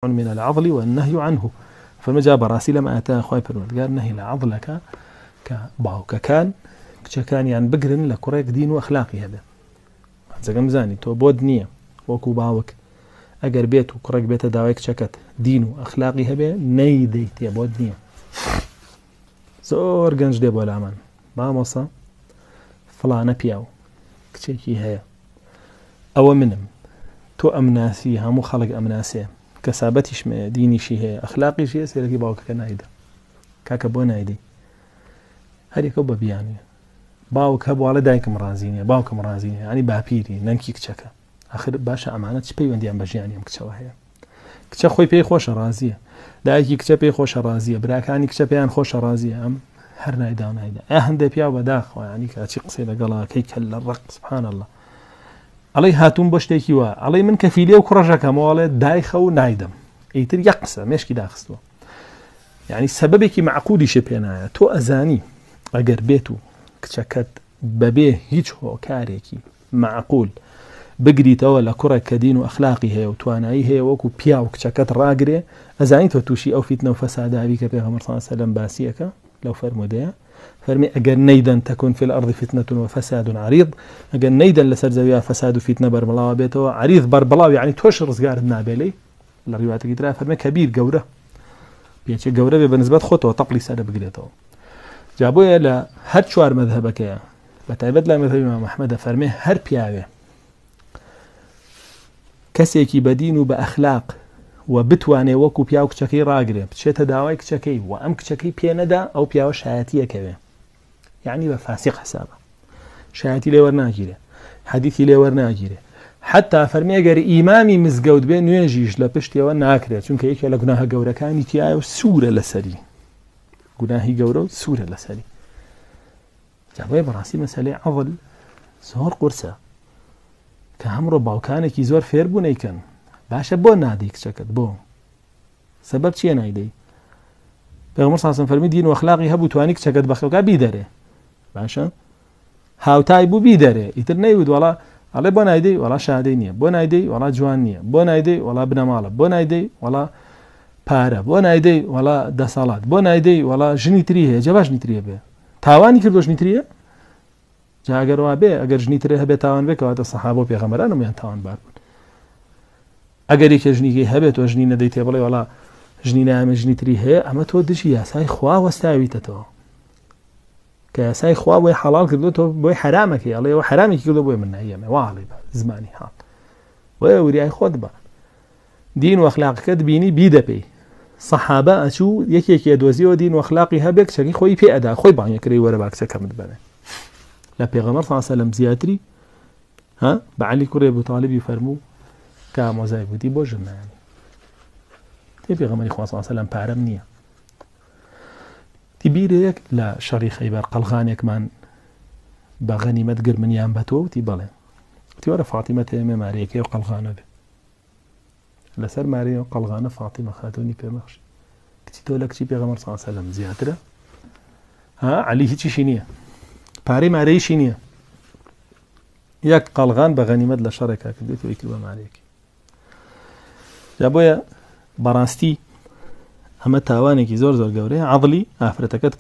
من العضل والنهي عنه. فما جاب راسي لما أتى خوي فرمود قال نهي لعضلك كباوك كان يعني بقرن لكريك دين وأخلاقي هذا زعم زاني تو بود نية وكو باوك أجر بيت وكريك بيت داويك شكت دين وأخلاقي هذا نيدي تي بود نية زور جنج دي بولا من ما مصا فلانة بياو كشيكي هيا أو منم تو أمناسي همو خلق أمناسي كسابتش ديني شيء هي أخلاقي شيء سيركي باوك كنايدا كاكبو نايدي هذه كوبا بياني باوك هبو على دايك مرازيني باوك مرازيني يعني بابيري ننكي كشكا آخر باشا أمانة شبي وندي أم بجياني أم كشوا هي كشا خوي بي خوش رازية دايكي كشا بي خوش رازية براكاني كشا بيان خوش رازية أم هر نايدا ونايدا أهندي بياو بداخ يعني كاتشي قصيدة قلا كيك الرق سبحان الله علي هاتون بشتكي وا علي من كفيلي وكرجك موالي دايخو نايدم ايتر يقصى ماشي داخستو يعني سببك معقودي شبينايا تو ازاني اگر بيتو كشكت ببيه هيج هو كاريكي معقول بقري تو لكره كدين واخلاقي هي وتواناي هي وكو بياو كشكت راغري ازاني تو توشي او فتنه وفساد ابيك بيغمر صلى الله عليه وسلم باسيك لو فرموديا فرمي أجر نيدا تكون في الأرض فتنة وفساد عريض أجر نيدا لسرزويا فساد وفتنة بربلاوة بيته عريض بربلاوة يعني توشر صغار النابلي الروايات كتير فرمي كبير جورة بيجي جورة بالنسبة خطوة تقلي سنة بقريته جابوه لا هر شوار مذهبك يا بتعبد لا مذهب الإمام أحمد فرمي هر بياوي كسيكي بدين بأخلاق وبتواني وكو بياو كشكي راقري بتشيت داوي كشكي وأم كشكي بيندا أو بياو شهاتية كذا يعني بفاسق حسابه شهاتي لي ورناجيره حديثي لي ورناجيره حتى فرمي اگر امامي مزگود بين نيجيش لبشتي وناكره چونك يك لا گناه گوره كاني تي سوره لسري گناهي گوره سوره لسري جابي براسي مساله عضل زور قرصه كامرو باو كانك زور فيربوني كان باشا بو ناديك شكت بو سبب شي نايدي پیغمبر صلی الله علیه و فرمی دین و اخلاقی هبو توانیک شکت بخلوکا بیداره باشا هاوتای بو بیداره ایتر نیود ولا علي بو نايدي ولا شادينيه بو نايدي ولا جوانيه بو نايدي ولا بنماله بو نايدي ولا بارا بو نايدي ولا دسالات بو نايدي ولا جنيتريه جبا جنيتريه به تاواني كردو جنيتريه جا اگر وابه اگر جنيتريه به تاوان به که الصحابه پیغمبرانو میان تاوان بار اگر یک جنيگي هبه تو جنين ديتي بلا ولا جنينه ام جنيتريه اما تو دشي يا ساي خوا واستاويته تو كساي خوا بو حلال كدو تو بو حرامك يلا و حرامك كدو بو من ايام والله زماني ها ووري اي خود با دين واخلاق كدبيني بيدبي صحابه اشو يكي دوزي ودين واخلاقي هبك شكي خوي في ادا خوي با يكري ورا باك سكمد بنا لا پیغمبر صلى الله عليه وسلم زياتري ها بعلي كري ابو طالب يفرمو كموزاي بودي بو جمع يعني تي پیغمبر صلى الله عليه وسلم بارمنيه تبيريك لا شري خيبر قلغان يكمان بغنيمة قر من يامبتو تبالي تيورا فاطمة تيمي ماريكي وقلغانة بي لسر ماريا وقلغانة فاطمة خاتوني بمخش كتي تولك تي بيغمر صلى الله عليه وسلم زيادرة ها عليه تي شينية باري ماري شينية يك قلغان بغنيمة لشركة كديتو يكلوا ماريكي جابويا براستي اما تاوانێکی زۆر قورەیە عەضلی ئافرەتەکەت